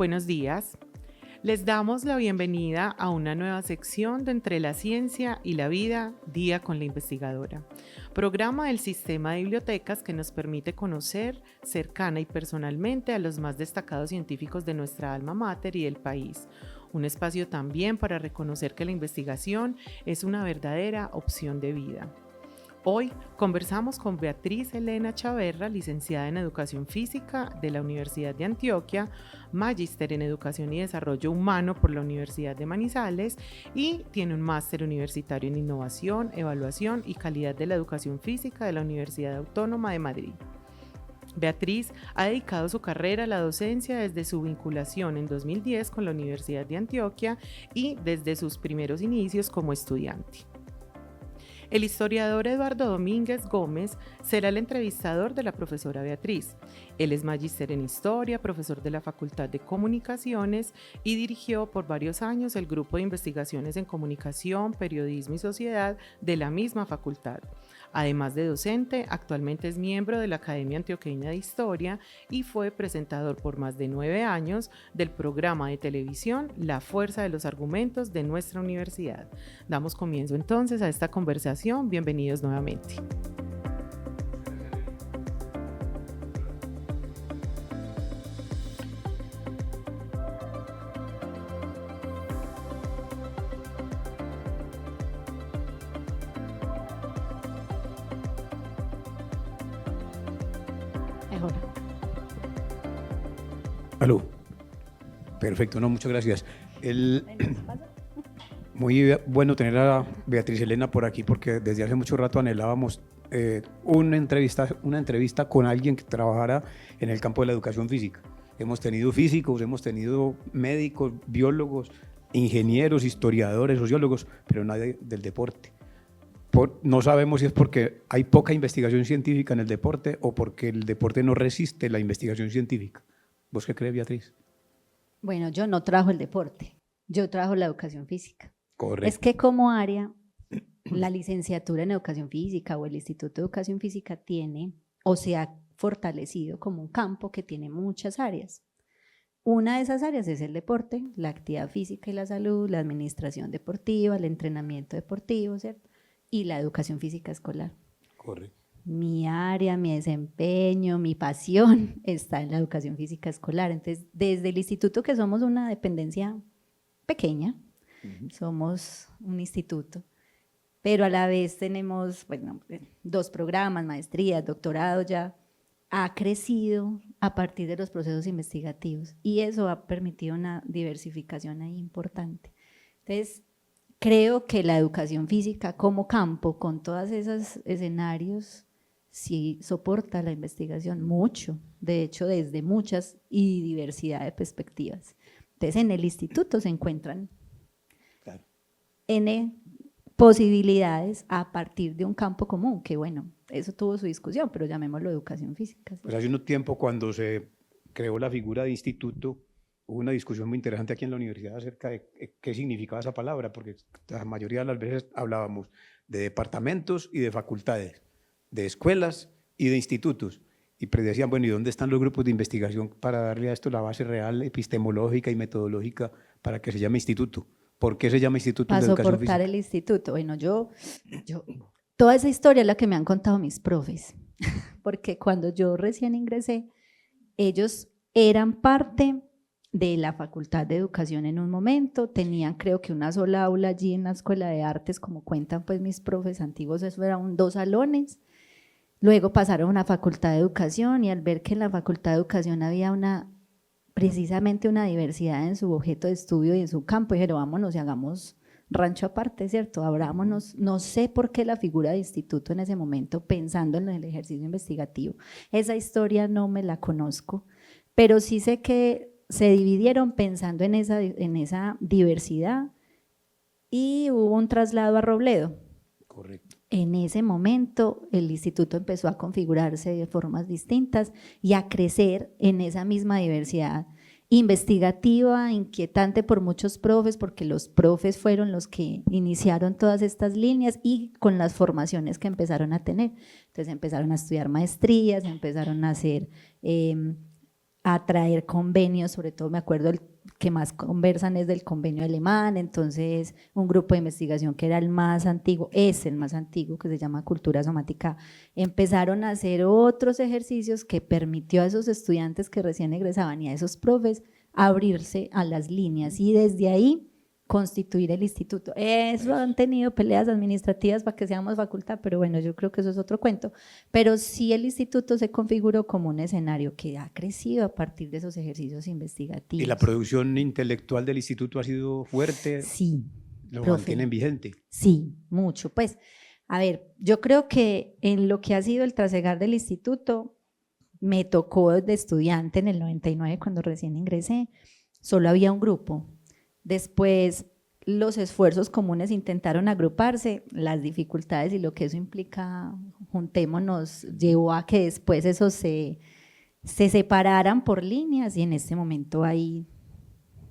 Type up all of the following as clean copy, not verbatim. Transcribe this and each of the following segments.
Buenos días. Les damos la bienvenida a una nueva sección de Entre la Ciencia y la Vida, Día con la Investigadora, programa del Sistema de Bibliotecas que nos permite conocer cercana y personalmente a los más destacados científicos de nuestra alma mater y del país. Un espacio también para reconocer que la investigación es una verdadera opción de vida. Hoy conversamos con Beatriz Elena Chaverra, licenciada en Educación Física de la Universidad de Antioquia, magíster en Educación y Desarrollo Humano por la Universidad de Manizales y tiene un máster universitario en Innovación, Evaluación y Calidad de la Educación Física de la Universidad Autónoma de Madrid. Beatriz ha dedicado su carrera a la docencia desde su vinculación en 2010 con la Universidad de Antioquia y desde sus primeros inicios como estudiante. El historiador Eduardo Domínguez Gómez será el entrevistador de la profesora Beatriz. Él es magíster en Historia, profesor de la Facultad de Comunicaciones y dirigió por varios años el Grupo de Investigaciones en Comunicación, Periodismo y Sociedad de la misma facultad. Además de docente, actualmente es miembro de la Academia Antioqueña de Historia y fue presentador por más de 9 años del programa de televisión La Fuerza de los Argumentos de nuestra universidad. Damos comienzo entonces a esta conversación. Bienvenidos nuevamente. Aló. Perfecto, no, muchas gracias. Muy bueno tener a Beatriz Elena por aquí porque desde hace mucho rato anhelábamos una entrevista con alguien que trabajara en el campo de la educación física. Hemos tenido físicos, hemos tenido médicos, biólogos, ingenieros, historiadores, sociólogos, pero nadie del deporte. No sabemos si es porque hay poca investigación científica en el deporte o porque el deporte no resiste la investigación científica. ¿Vos qué crees, Beatriz? Bueno, yo no trabajo el deporte, yo trabajo la educación física. Correcto. Es que como área, la licenciatura en educación física o el Instituto de Educación Física tiene o se ha fortalecido como un campo que tiene muchas áreas. Una de esas áreas es el deporte, la actividad física y la salud, la administración deportiva, el entrenamiento deportivo, ¿cierto? Y la educación física escolar. Correcto. Mi área, mi desempeño, mi pasión está en la educación física escolar. Entonces, desde el instituto, que somos una dependencia pequeña, somos un instituto, pero a la vez tenemos, bueno, 2 programas, maestrías, doctorado, ya ha crecido a partir de los procesos investigativos y eso ha permitido una diversificación ahí importante. Entonces, creo que la educación física como campo, con todos esos escenarios, sí soporta la investigación mucho, de hecho desde muchas y diversidad de perspectivas. Entonces en el instituto se encuentran N posibilidades a partir de un campo común, que bueno, eso tuvo su discusión, pero llamémoslo educación física. ¿Sí? Pues hace un tiempo cuando se creó la figura de instituto, hubo una discusión muy interesante aquí en la universidad acerca de qué significaba esa palabra, porque la mayoría de las veces hablábamos de departamentos y de facultades, de escuelas y de institutos, y decían, bueno, ¿y dónde están los grupos de investigación para darle a esto la base real, epistemológica y metodológica para que se llame instituto? ¿Por qué se llama instituto de educación física? Para soportar el instituto. Bueno, yo toda esa historia es la que me han contado mis profes, porque cuando yo recién ingresé, ellos eran parte de la Facultad de Educación en un momento, tenían creo que una sola aula allí en la Escuela de Artes, como cuentan pues mis profes antiguos, eso eran 2 salones, luego pasaron a una Facultad de Educación y al ver que en la Facultad de Educación había precisamente una diversidad en su objeto de estudio y en su campo, dijeron vámonos y hagamos rancho aparte, ¿cierto? Abrámonos, no sé por qué la figura de instituto en ese momento, pensando en el ejercicio investigativo, esa historia no me la conozco, pero sí sé que se dividieron pensando en esa diversidad y hubo un traslado a Robledo. Correcto. En ese momento el instituto empezó a configurarse de formas distintas y a crecer en esa misma diversidad investigativa, inquietante por muchos profes, porque los profes fueron los que iniciaron todas estas líneas y con las formaciones que empezaron a tener. Entonces empezaron a estudiar maestrías, empezaron a hacer a traer convenios, sobre todo me acuerdo el que más conversan es del convenio alemán, entonces un grupo de investigación que era el más antiguo, es el más antiguo, que se llama Cultura Somática, empezaron a hacer otros ejercicios que permitió a esos estudiantes que recién egresaban y a esos profes abrirse a las líneas y desde ahí constituir el instituto. Eso han tenido peleas administrativas para que seamos facultad, pero bueno, yo creo que eso es otro cuento. Pero sí el instituto se configuró como un escenario que ha crecido a partir de esos ejercicios investigativos. ¿Y la producción intelectual del instituto ha sido fuerte? Sí. ¿Lo profe, mantienen vigente? Sí, mucho. Pues, a ver, yo creo que en lo que ha sido el trasegar del instituto, me tocó de estudiante en el 99 cuando recién ingresé, solo había un grupo. Después los esfuerzos comunes intentaron agruparse, las dificultades y lo que eso implica, juntémonos, llevó a que después esos se separaran por líneas y en este momento hay,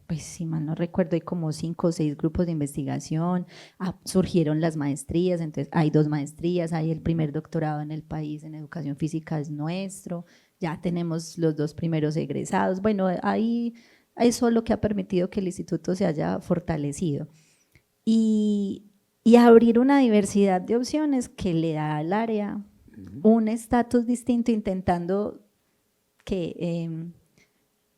pues si mal no recuerdo, hay como 5 o 6 grupos de investigación, surgieron las maestrías, entonces hay 2 maestrías, hay el primer doctorado en el país en educación física es nuestro, ya tenemos los 2 primeros egresados, bueno, ahí eso es lo que ha permitido que el instituto se haya fortalecido y abrir una diversidad de opciones que le da al área un estatus distinto, intentando que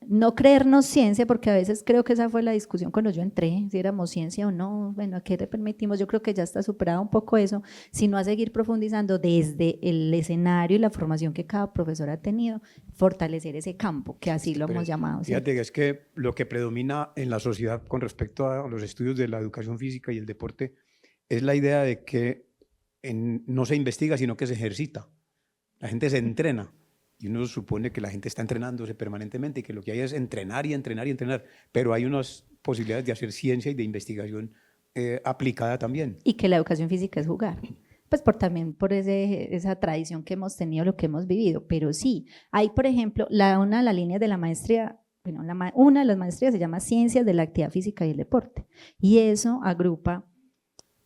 no creernos ciencia, porque a veces creo que esa fue la discusión cuando yo entré, si éramos ciencia o no, bueno, ¿a qué le permitimos? Yo creo que ya está superado un poco eso, sino a seguir profundizando desde el escenario y la formación que cada profesor ha tenido, fortalecer ese campo, que así lo hemos llamado. Fíjate que es que lo que predomina en la sociedad con respecto a los estudios de la educación física y el deporte es la idea de que no se investiga, sino que se ejercita. La gente se entrena. Y uno supone que la gente está entrenándose permanentemente y que lo que hay es entrenar y entrenar y entrenar, pero hay unas posibilidades de hacer ciencia y de investigación aplicada también. Y que la educación física es jugar, pues también por esa tradición que hemos tenido, lo que hemos vivido, pero sí, hay por ejemplo, una de las líneas de la maestría, bueno, una de las maestrías se llama Ciencias de la Actividad Física y el Deporte, y eso agrupa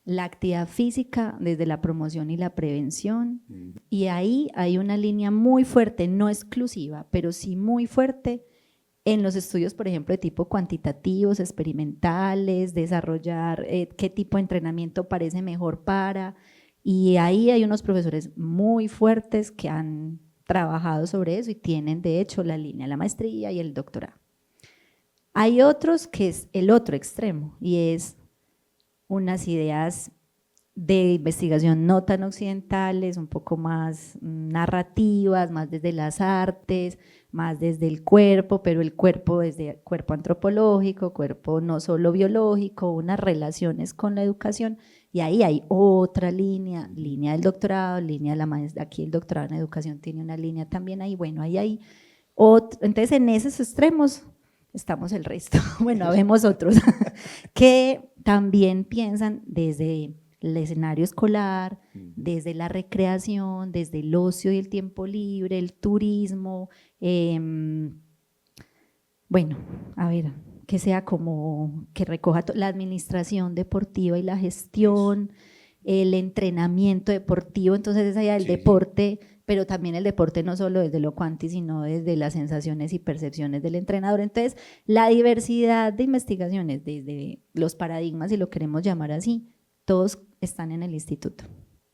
la actividad física desde la promoción y la prevención, y ahí hay una línea muy fuerte, no exclusiva, pero sí muy fuerte en los estudios, por ejemplo, de tipo cuantitativos, experimentales, desarrollar qué tipo de entrenamiento parece mejor para, y ahí hay unos profesores muy fuertes que han trabajado sobre eso y tienen de hecho la línea de la maestría y el doctorado. Hay otros que es el otro extremo y es unas ideas de investigación no tan occidentales, un poco más narrativas, más desde las artes, más desde el cuerpo, pero el cuerpo desde cuerpo antropológico, cuerpo no solo biológico, unas relaciones con la educación, y ahí hay otra línea del doctorado, línea de la maestría, aquí el doctorado en educación tiene una línea también ahí, bueno, ahí hay entonces en esos extremos estamos el resto, bueno, habemos otros que también piensan desde el escenario escolar, desde la recreación, desde el ocio y el tiempo libre, el turismo, bueno, a ver, que sea como que recoja la administración deportiva y la gestión, el entrenamiento deportivo, entonces esa idea del deporte, pero también el deporte no solo desde lo cuanti, sino desde las sensaciones y percepciones del entrenador. Entonces, la diversidad de investigaciones, desde los paradigmas, si lo queremos llamar así, todos están en el instituto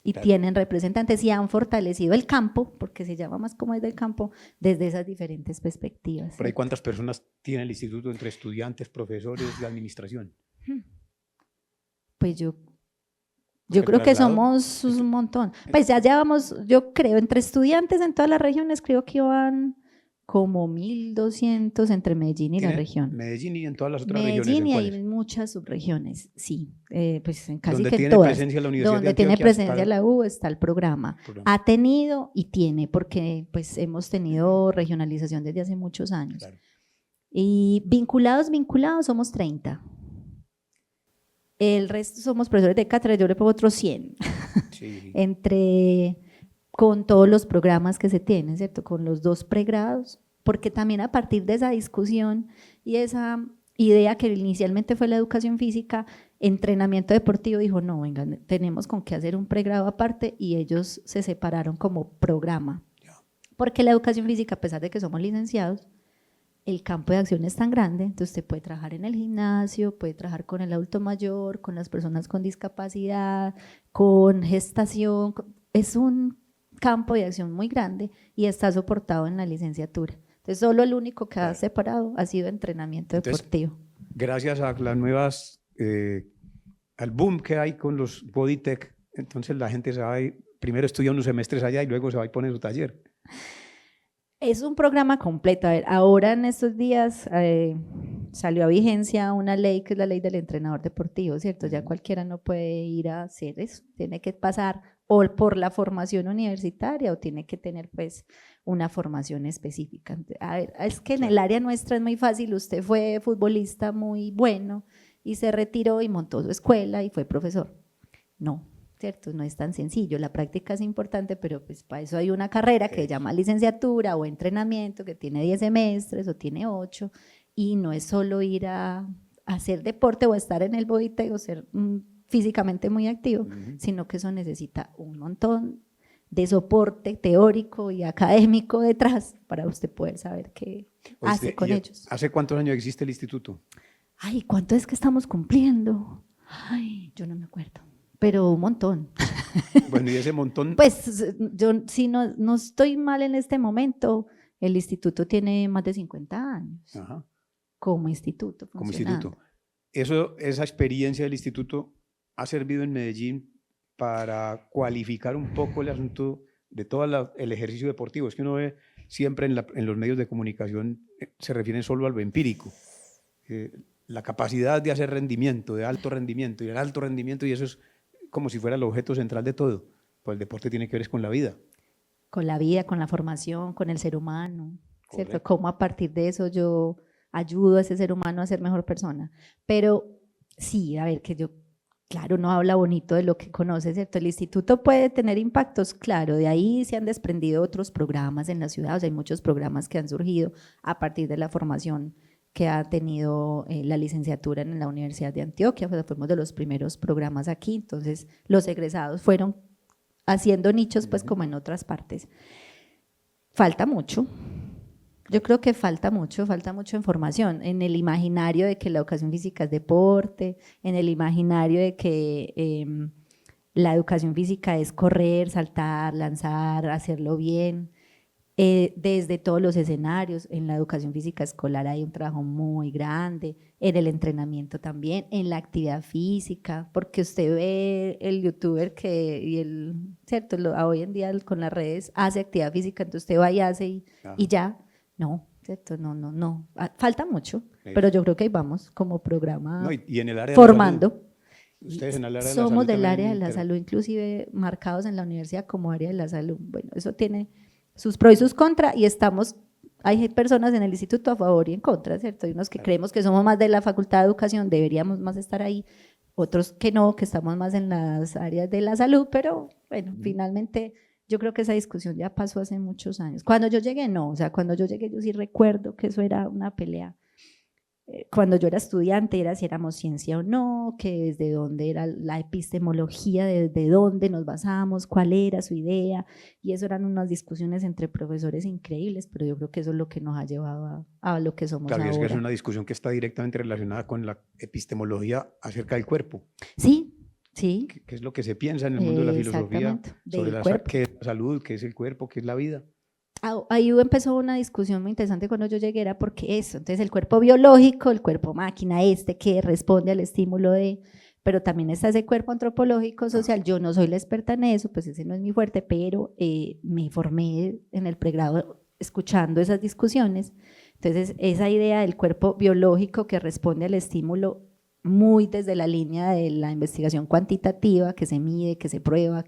y tienen representantes y han fortalecido el campo, porque se llama más como es del campo, desde esas diferentes perspectivas. ¿Por ahí cuántas personas tiene el instituto entre estudiantes, profesores y administración? Pues yo creo que somos un montón. Pues ya llevamos, yo creo, entre estudiantes en todas las regiones, creo que iban como 1.200 entre Medellín y la región. Medellín y en todas las otras regiones. Medellín y hay muchas subregiones, sí, pues en casi donde que tiene todas. Presencia la Universidad donde de tiene Antioquia presencia la U está el programa. Ha tenido y tiene, porque pues hemos tenido regionalización desde hace muchos años. Claro. Y vinculados somos 30. El resto somos profesores de cátedra, yo le pongo otros 100. Sí. Con todos los programas que se tienen, ¿cierto? Con los 2 pregrados, porque también a partir de esa discusión y esa idea que inicialmente fue la educación física, entrenamiento deportivo dijo, no, vengan, tenemos con qué hacer un pregrado aparte y ellos se separaron como programa. Porque la educación física, a pesar de que somos licenciados, el campo de acción es tan grande, entonces usted puede trabajar en el gimnasio, puede trabajar con el adulto mayor, con las personas con discapacidad, con gestación, es un campo de acción muy grande y está soportado en la licenciatura. Entonces solo el único que ha separado ha sido entrenamiento deportivo. Gracias a las nuevas, al boom que hay con los Bodytech, entonces la gente se va primero estudia unos semestres allá y luego se va y pone su taller. Es un programa completo. A ver, ahora en estos días salió a vigencia una ley que es la ley del entrenador deportivo, ¿cierto? Ya cualquiera no puede ir a hacer eso, tiene que pasar o por la formación universitaria o tiene que tener pues una formación específica. A ver, es que en el área nuestra es muy fácil, usted fue futbolista muy bueno y se retiró y montó su escuela y fue profesor. No, ¿cierto? No es tan sencillo, la práctica es importante, pero pues para eso hay una carrera que se llama licenciatura o entrenamiento que tiene 10 semestres o tiene 8 y no es solo ir a hacer deporte o estar en el Bodytech o ser físicamente muy activo, sino que eso necesita un montón de soporte teórico y académico detrás para usted poder saber qué hace con ellos. ¿Hace cuántos años existe el instituto? Ay, ¿cuánto es que estamos cumpliendo? Ay, yo no me acuerdo, pero un montón. Bueno, y ese montón… Pues yo, si no estoy mal en este momento, el instituto tiene más de 50 años. Ajá. Como instituto. Como instituto. Esa experiencia del instituto ha servido en Medellín para cualificar un poco el asunto de todo el ejercicio deportivo. Es que uno ve siempre en los medios de comunicación se refieren solo a lo empírico. La capacidad de hacer rendimiento, de alto rendimiento, y el alto rendimiento, y eso es como si fuera el objeto central de todo. Pues el deporte tiene que ver con la vida. Con la vida, con la formación, con el ser humano, ¿cierto? Cómo a partir de eso yo ayudo a ese ser humano a ser mejor persona. Pero sí, a ver, que yo, claro, no habla bonito de lo que conoce, ¿cierto? El instituto puede tener impactos, claro, de ahí se han desprendido otros programas en la ciudad, o sea, hay muchos programas que han surgido a partir de la formación que ha tenido la licenciatura en la Universidad de Antioquia, pues fuimos de los primeros programas aquí, entonces los egresados fueron haciendo nichos pues como en otras partes. Falta mucho, yo creo que falta mucho información en el imaginario de que la educación física es deporte, en el imaginario de que la educación física es correr, saltar, lanzar, hacerlo bien. Desde todos los escenarios, en la educación física escolar hay un trabajo muy grande, en el entrenamiento también, en la actividad física, porque usted ve el youtuber ¿cierto? Hoy en día con las redes hace actividad física, entonces usted va y hace y ya, no, ¿cierto? No, falta mucho, pero yo creo que ahí vamos como programa y en el área formando. De la salud. Ustedes en el área de la Somos salud del área de la salud, inclusive marcados en la universidad como área de la salud. Bueno, eso tiene sus pros y sus contras y hay personas en el instituto a favor y en contra, ¿cierto? Hay unos que creemos que somos más de la facultad de educación, deberíamos más estar ahí, otros que no, que estamos más en las áreas de la salud, pero bueno, finalmente yo creo que esa discusión ya pasó hace muchos años. Cuando yo llegué, no, o sea, cuando yo llegué yo sí recuerdo que eso era una pelea. Cuando yo era estudiante era si éramos ciencia o no, que desde dónde era la epistemología, desde dónde nos basábamos, cuál era su idea, y eso eran unas discusiones entre profesores increíbles, pero yo creo que eso es lo que nos ha llevado a lo que somos ahora. Es que es una discusión que está directamente relacionada con la epistemología acerca del cuerpo. Sí. ¿Qué es lo que se piensa en el mundo de la filosofía sobre qué es la salud, qué es el cuerpo, qué es la vida? Ahí empezó una discusión muy interesante cuando yo llegué, era porque eso, entonces el cuerpo biológico, el cuerpo máquina, que responde al estímulo pero también está ese cuerpo antropológico, social, yo no soy la experta en eso, pues ese no es mi fuerte, pero me formé en el pregrado escuchando esas discusiones, entonces esa idea del cuerpo biológico que responde al estímulo muy desde la línea de la investigación cuantitativa, que se mide, que se prueba,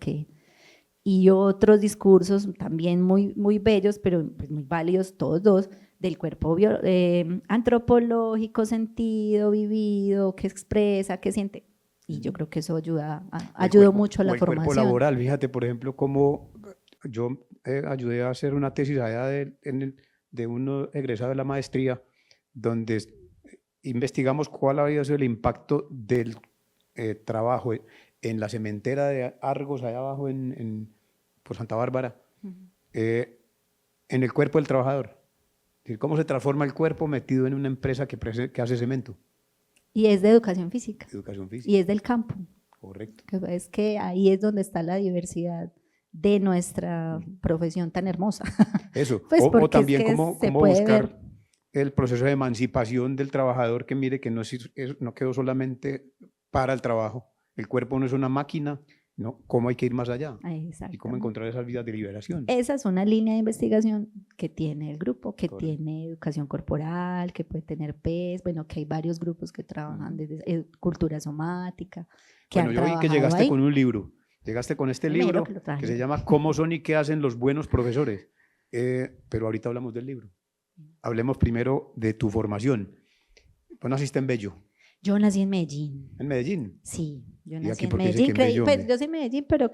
y otros discursos también muy, muy bellos, pero pues muy válidos todos dos, del cuerpo antropológico, sentido, vivido, que expresa, que siente. Y yo creo que eso ayudó mucho a la formación. El cuerpo laboral, fíjate, por ejemplo, cómo yo ayudé a hacer una tesis allá de uno egresado de la maestría, donde investigamos cuál había sido el impacto del trabajo en la cementera de Argos, allá abajo por Santa Bárbara, en el cuerpo del trabajador. decir, cómo se transforma el cuerpo metido en una empresa que hace cemento. Y es de educación física. Educación física. Y es del campo. Correcto. Es que ahí es donde está la diversidad de nuestra profesión tan hermosa. Eso. Pues o también es que cómo se puede buscar ver. el proceso de emancipación del trabajador, que mire que no quedó solamente para el trabajo. El cuerpo no es una máquina, ¿no? ¿Cómo hay que ir más allá? Y cómo Exactamente. encontrar esas vías de liberación. Esa es una línea de investigación que tiene el grupo, que Correcto. tiene educación corporal, que puede tener PES, bueno, que hay varios grupos que trabajan desde cultura somática, que Bueno, han yo vi que trabajado llegaste ahí. con un libro. Llegaste con este Me imagino libro que lo traje. que se llama ¿Cómo son y qué hacen los buenos profesores? Pero ahorita hablamos del libro. Hablemos primero de tu formación. Pues naciste en Bello, Yo nací en Medellín. en Medellín. Sí, yo ¿Y nací aquí en por qué dice Medellín. que en Bello, Pues, hombre? yo soy en Medellín, pero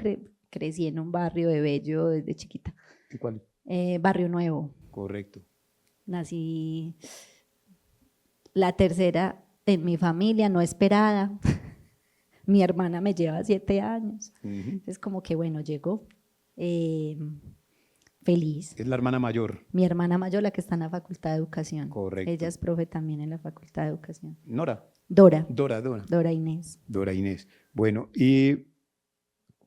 crecí en un barrio de Bello desde chiquita. ¿En cuál? Barrio Nuevo. Correcto. Nací la tercera en mi familia, no esperada. Mi hermana me lleva 7 años. Ujú. Es como que, bueno, llegó feliz. Es la hermana mayor, Mi hermana mayor, la que está en la Facultad de Educación. Correcto. Ella es profe también en la Facultad de Educación. Nora. Dora Dora Inés. Inés. Bueno, ¿y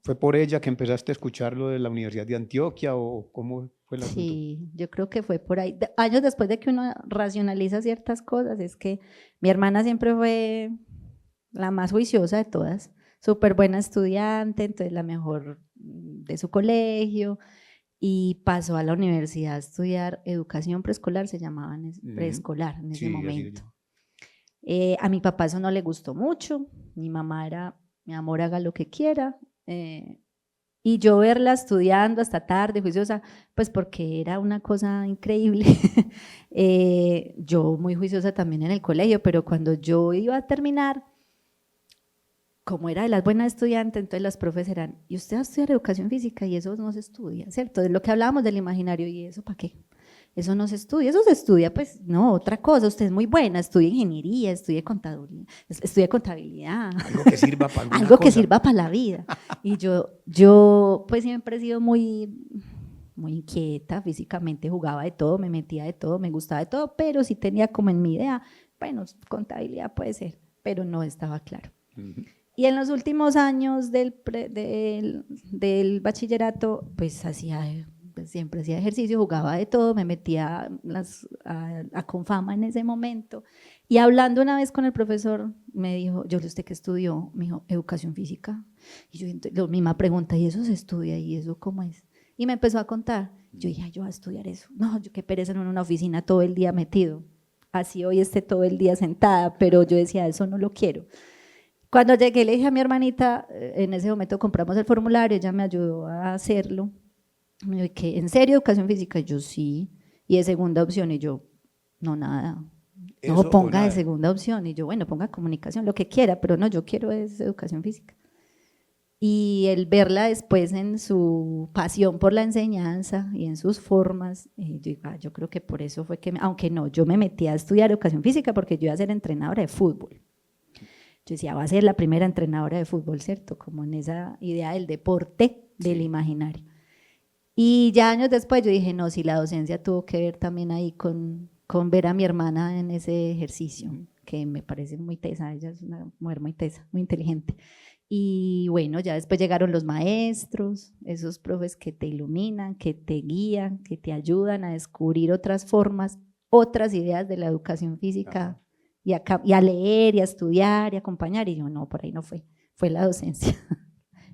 fue por ella que empezaste a escuchar lo de la Universidad de Antioquia o cómo fue el asunto? Sí, yo creo que fue por ahí. Años después de que uno racionaliza ciertas cosas, es que mi hermana siempre fue la más juiciosa de todas, súper buena estudiante, entonces la mejor de su colegio, y pasó a la universidad a estudiar educación preescolar, se llamaba preescolar en ese Sí, así le momento. llaman. A mi papá eso no le gustó mucho, mi mamá era, mi amor, haga lo que quiera, y yo verla estudiando hasta tarde, juiciosa, pues porque era una cosa increíble. Yo muy juiciosa también en el colegio, pero cuando yo iba a terminar, como era de las buenas estudiantes, entonces las profes eran, y usted va a estudiar educación física y eso no se estudia, ¿cierto? De lo que hablábamos del imaginario, ¿y eso para qué? Eso no se estudia, eso se estudia, pues no, otra cosa, usted es muy buena, estudia ingeniería, estudia contabilidad, Algo que sirva para alguna algo que cosa. sirva para la vida. Y yo pues siempre he sido muy inquieta, físicamente jugaba de todo, me metía de todo, me gustaba de todo, pero sí tenía como en mi idea, bueno, contabilidad puede ser, pero no estaba claro. Ujú. Y en los últimos años del bachillerato, pues siempre hacía ejercicio, jugaba de todo, me metía a Confama en ese momento. Y hablando una vez con el profesor, me dijo, yo ¿usted qué estudió? Me dijo, educación física. Y yo, la misma pregunta, ¿y eso se estudia? ¿Y eso cómo es? Y me empezó a contar. Yo dije, yo voy a estudiar eso. No, yo qué pereza en una oficina todo el día metido. Así hoy esté todo el día sentada, pero yo decía, eso no lo quiero. Cuando llegué le dije a mi hermanita, en ese momento compramos el formulario, ella me ayudó a hacerlo. Me dijo, ¿qué? ¿En serio educación física? Y yo sí. Y de segunda opción, y yo, no, nada. Eso No, o ponga de nada. segunda opción. Y yo, bueno, ponga comunicación, lo que quiera, pero no, yo quiero es educación física. Y el verla después en su pasión por la enseñanza y en sus formas, yo digo, yo creo que por eso fue que, aunque no, yo me metí a estudiar educación física porque yo iba a ser entrenadora de fútbol. Yo decía, va a ser la primera entrenadora de fútbol, ¿cierto? Como en esa idea del deporte, del imaginario. Y ya años después yo dije, no, si la docencia tuvo que ver también ahí con ver a mi hermana en ese ejercicio, que me parece muy tesa, ella es una mujer muy tesa, muy inteligente. Y bueno, ya después llegaron los maestros, esos profes que te iluminan, que te guían, que te ayudan a descubrir otras formas, otras ideas de la educación física. Y a leer y a estudiar y a acompañar, y yo no, por ahí no fue la docencia.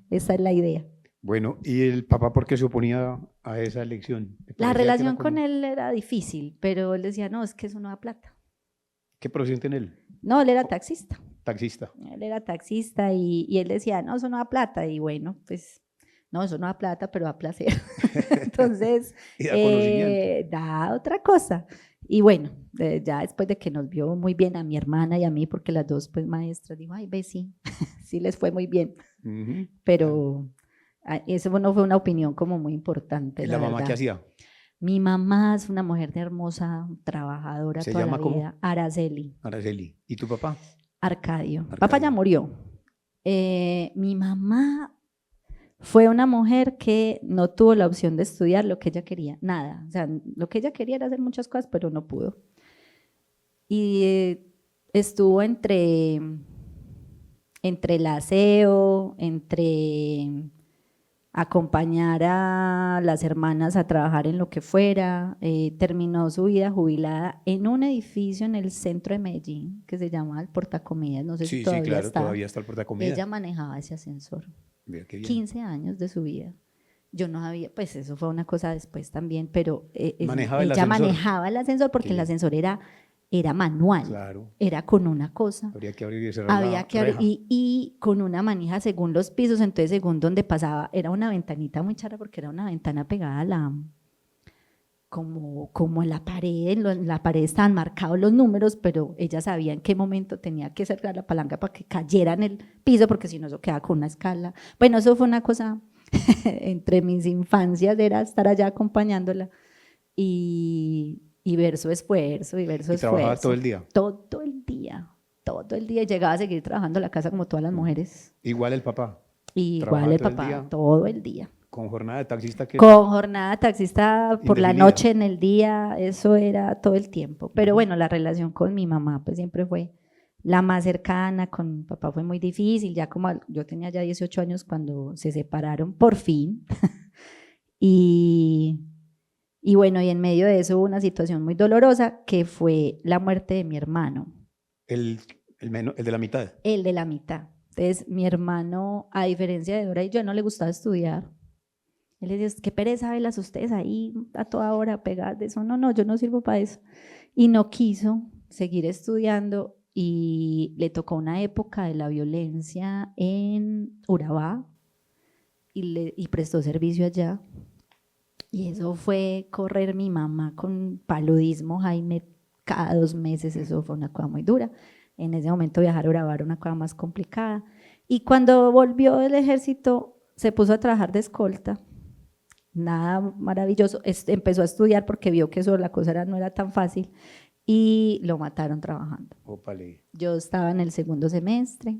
Esa es la idea. Bueno, ¿y el papá por qué se oponía a esa elección? ¿Le La parecía que relación era como- con él era difícil, pero él decía, no, es que eso no da plata. ¿Qué profesión tiene él? No, él era taxista. Taxista. Él era taxista y él decía, no, eso no da plata. Y bueno, pues, no, eso no da plata, pero da placer. Entonces, Y da conocimiento. da otra cosa. Y bueno, ya después de que nos vio muy bien a mi hermana y a mí, porque las dos pues maestras, dijo, ay, ve, sí, sí les fue muy bien. Ujú. Pero eso no fue una opinión como muy importante. ¿Y la mamá verdad. qué hacía? Mi mamá es una mujer de hermosa, trabajadora ¿Se toda llama la cómo? vida. Araceli. Araceli. ¿Y tu papá? Arcadio. Arcadio. Papá ya murió. Mi mamá Fue una mujer que no tuvo la opción de estudiar lo que ella quería, nada. O sea, lo que ella quería era hacer muchas cosas, pero no pudo. Y estuvo entre el aseo, entre acompañar a las hermanas a trabajar en lo que fuera. Terminó su vida jubilada en un edificio en el centro de Medellín que se llama el Portacomidas, no sé si Sí, sí, todavía claro, está. todavía está el portacomidas. Ella manejaba ese ascensor, Mira qué bien. 15 años de su vida. Yo no sabía, pues eso fue una cosa después también, pero ¿Manejaba el ella ascensor? manejaba el ascensor porque Qué el bien. ascensor era manual, Claro, era con una cosa. habría que abrir y cerrar Había la que abrir, reja. y con una manija según los pisos, entonces según donde pasaba, era una ventanita muy chara porque era una ventana pegada a la, como en la pared, en la pared estaban marcados los números, pero ella sabía en qué momento tenía que cerrar la palanca para que cayera en el piso, porque si no eso quedaba con una escala. Bueno, eso fue una cosa entre mis infancias, era estar allá acompañándola y ver su esfuerzo, y ver su ¿Y trabajaba todo esfuerzo. el día? Todo el día, y llegaba a seguir trabajando en la casa como todas las mujeres. Igual el papá. Y igual Trabajaba el todo el papá, día todo el día. con jornada de taxista que Con jornada taxista por la indefinida. noche, en el día, eso era todo el tiempo. Pero bueno, la relación con mi mamá pues siempre fue la más cercana, con mi papá fue muy difícil, ya como yo tenía ya 18 años cuando se separaron, por fin. y, y bueno, y en medio de eso hubo una situación muy dolorosa que fue la muerte de mi hermano. El de la mitad. El de la mitad. Entonces, mi hermano, a diferencia de Dora y yo, no le gustaba estudiar. Él le decía, qué pereza verlas ustedes ahí a toda hora pegadas de eso. No, yo no sirvo para eso. Y no quiso seguir estudiando y le tocó una época de la violencia en Urabá y prestó servicio allá. Y eso fue correr mi mamá con paludismo, Jaime, cada 2 meses. Eso fue una cosa muy dura. En ese momento viajar a Urabá era una cosa más complicada. Y cuando volvió del ejército, se puso a trabajar de escolta. Nada maravilloso. Empezó a estudiar porque vio que eso la cosa no era tan fácil y lo mataron trabajando. Ópale. Yo estaba en el 2º semestre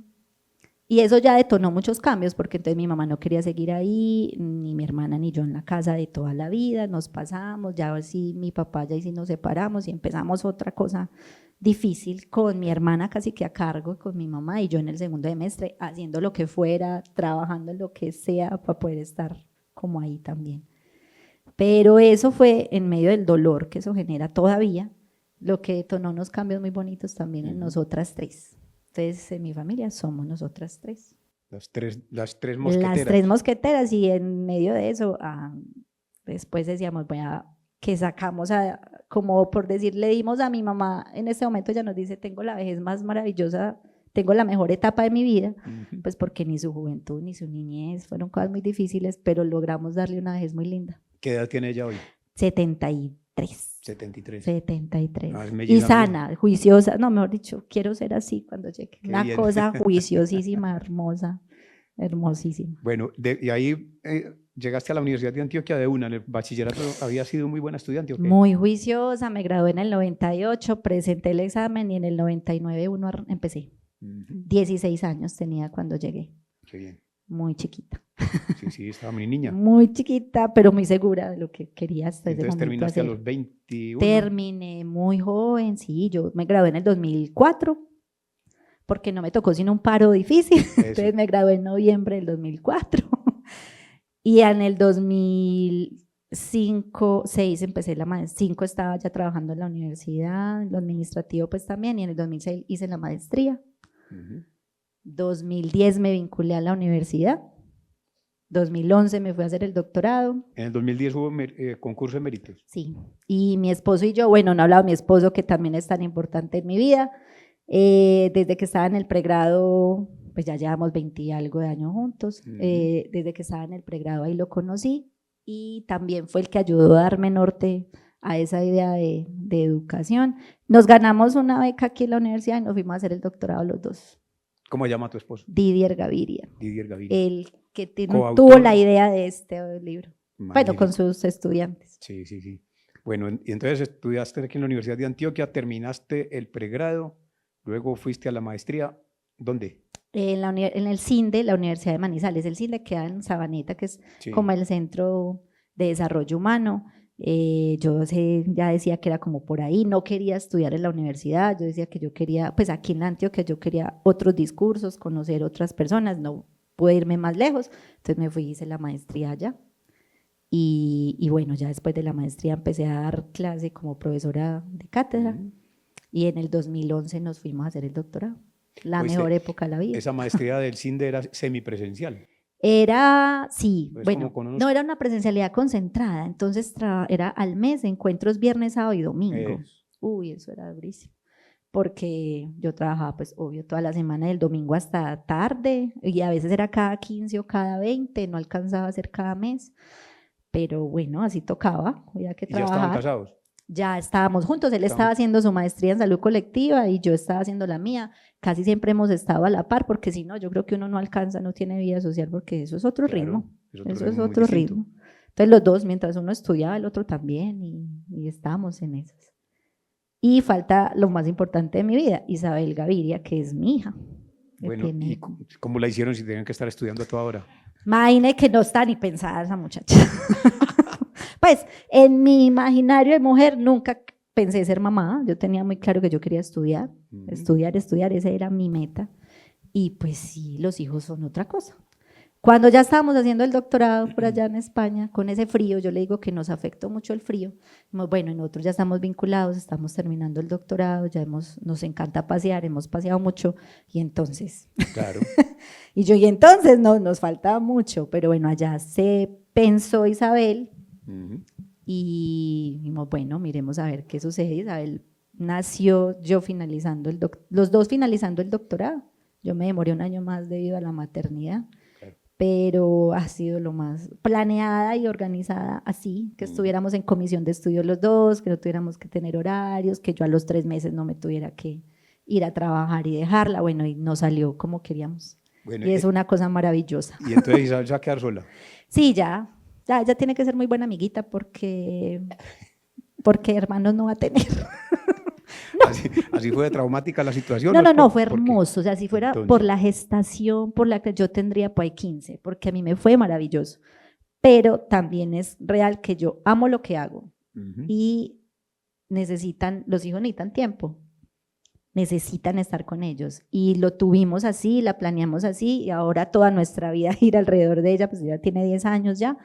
y eso ya detonó muchos cambios porque entonces mi mamá no quería seguir ahí, ni mi hermana ni yo en la casa de toda la vida, nos pasamos, ya sí mi papá ya sí nos separamos y empezamos otra cosa difícil con mi hermana casi que a cargo, con mi mamá y yo en el 2º semestre haciendo lo que fuera, trabajando en lo que sea para poder estar como ahí también. Pero eso fue en medio del dolor que eso genera todavía, lo que detonó unos cambios muy bonitos también en nosotras 3. Entonces, en mi familia somos nosotras 3. Las tres mosqueteras. Las 3 mosqueteras y en medio de eso, después decíamos, bueno, que sacamos, como por decir, le dimos a mi mamá, en este momento ella nos dice, tengo la vejez más maravillosa, tengo la mejor etapa de mi vida, pues porque ni su juventud ni su niñez fueron cosas muy difíciles, pero logramos darle una vejez muy linda. ¿Qué edad tiene ella hoy? 73. 73. 73. Ah, es Y melliza sana, juiciosa, no, mejor dicho, quiero ser así cuando llegue. Qué Una bien. cosa juiciosísima, hermosa, hermosísima. Bueno, y ahí llegaste a la Universidad de Antioquia de una, en el bachillerato había sido muy buena estudiante, ¿o qué? Muy juiciosa, me gradué en el 98, presenté el examen y en el 99 empecé. 16 años tenía cuando llegué. Qué bien. Muy chiquita. Sí, estaba muy niña. Muy chiquita, pero muy segura de lo que quería hasta ese Entonces momento terminaste hacer. a los 21. Terminé muy joven, sí, yo me gradué en el 2004, porque no me tocó sino un paro difícil, entonces me gradué en noviembre del 2004. Y en el 2005, 6 empecé la maestría, 5 estaba ya trabajando en la universidad, en lo administrativo pues también, y en el 2006 hice la maestría. 2010 me vinculé a la universidad, 2011 me fui a hacer el doctorado. En el 2010 hubo concurso de méritos. Sí, y mi esposo y yo, bueno, no he hablado de mi esposo que también es tan importante en mi vida, desde que estaba en el pregrado, pues ya llevamos 20 y algo de años juntos, desde que estaba en el pregrado ahí lo conocí y también fue el que ayudó a darme norte a esa idea de educación. Nos ganamos una beca aquí en la universidad y nos fuimos a hacer el doctorado los dos. ¿Cómo llama tu esposo? Didier Gaviria. Didier Gaviria. El que tuvo la idea de este libro. Magnífico. Bueno, con sus estudiantes. Sí. Bueno, y entonces estudiaste aquí en la Universidad de Antioquia, terminaste el pregrado, luego fuiste a la maestría. ¿Dónde? en el CINDE, la Universidad de Manizales. El CINDE queda en Sabaneta, que es Sí. como el Centro de Desarrollo Humano. Ya decía que era como por ahí, no quería estudiar en la universidad, yo decía que yo quería, pues aquí en la Antioquia yo quería otros discursos, conocer otras personas, no pude irme más lejos, entonces me fui y hice la maestría allá. Y bueno, ya después de la maestría empecé a dar clase como profesora de cátedra y en el 2011 nos fuimos a hacer el doctorado, la Oíste, mejor época de la vida. Esa maestría del CINDE era semipresencial. Era, sí, Es bueno, como con unos- no era una presencialidad concentrada, entonces era al mes, encuentros viernes, sábado y domingo. Uy, eso era durísimo, porque yo trabajaba, pues, obvio, toda la semana, del domingo hasta tarde, y a veces era cada 15 o cada 20, no alcanzaba a ser cada mes, pero bueno, así tocaba, había que ¿Y ya estaban trabajar. casados? Ya estábamos juntos, él estaba Estaban- haciendo su maestría en salud colectiva y yo estaba haciendo la mía, casi siempre hemos estado a la par, porque si no, yo creo que uno no alcanza, no tiene vida social, porque eso es otro Claro, ritmo, es otro eso es ritmo muy otro distinto. ritmo. Entonces los dos, mientras uno estudiaba, el otro también, y estábamos en esas. Y falta lo más importante de mi vida, Isabel Gaviria, que es mi hija. Que Bueno, ¿y tiene, cómo la hicieron si tenían que estar estudiando a toda hora? imagine que no está ni pensada esa muchacha. Pues en mi imaginario de mujer nunca pensé ser mamá, yo tenía muy claro que yo quería estudiar, estudiar, esa era mi meta. Y pues sí, los hijos son otra cosa. Cuando ya estábamos haciendo el doctorado por allá en España, con ese frío, yo le digo que nos afectó mucho el frío. Bueno, nosotros ya estamos vinculados, estamos terminando el doctorado, nos encanta pasear, hemos paseado mucho, y entonces, Claro. y entonces no, nos faltaba mucho, pero bueno, allá se pensó Isabel, y dijimos, bueno, miremos a ver qué sucede. Isabel nació los dos finalizando el doctorado. Yo me demoré un año más debido a la maternidad, pero ha sido lo más planeada y organizada así, que estuviéramos en comisión de estudio los dos, que no tuviéramos que tener horarios, que yo a los 3 meses no me tuviera que ir a trabajar y dejarla, bueno, y no salió como queríamos. Bueno, Y es una cosa maravillosa. y entonces Isabel se va a quedar sola. Sí, ya tiene que ser muy buena amiguita porque hermanos no va a tener. No. Así fue de traumática la situación. No, fue hermoso. O sea, si fuera Entonces, por la gestación, por la que yo tendría pues 15, porque a mí me fue maravilloso. Pero también es real que yo amo lo que hago y los hijos necesitan tiempo, necesitan estar con ellos. Y lo tuvimos así, la planeamos así, y ahora toda nuestra vida gira alrededor de ella, pues ella tiene 10 años ya,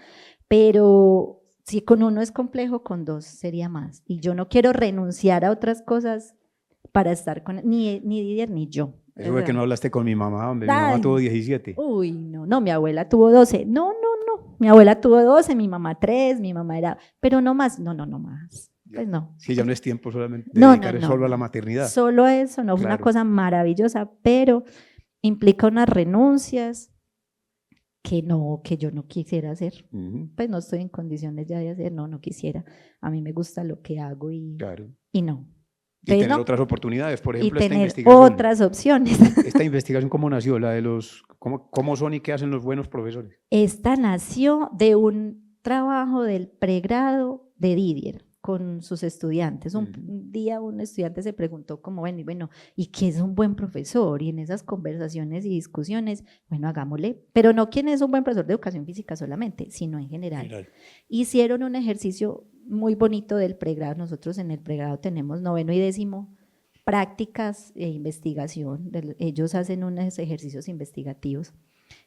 pero si con uno es complejo, con 2 sería más. Y yo no quiero renunciar a otras cosas para estar con ni Didier ni yo. eso fue que no hablaste con mi mamá, hombre. Mi Ay, mamá tuvo 17. Uy, no, mi abuela tuvo 12. No. Mi abuela tuvo 12, mi mamá 3, mi mamá era, pero no más, no más. Pues no. Sí, ya no es tiempo solamente No, dedicar solo a la maternidad. Solo eso, no fue una cosa maravillosa, pero implica unas renuncias que yo no quisiera hacer. Pues no estoy en condiciones ya de hacer, no quisiera. A mí me gusta lo que hago y no. Y tener no. otras oportunidades, por ejemplo, y esta tener investigación. otras opciones. ¿Esta investigación cómo nació? La de cómo son y qué hacen los buenos profesores. Esta nació de un trabajo del pregrado de Didier con sus estudiantes. Un día un estudiante se preguntó como, bueno, ¿y qué es un buen profesor? Y en esas conversaciones y discusiones, bueno, hagámosle, pero no quién es un buen profesor de educación física solamente, sino en general. Hicieron un ejercicio muy bonito del pregrado. Nosotros en el pregrado tenemos 9º y 10º prácticas e investigación. Ellos hacen unos ejercicios investigativos.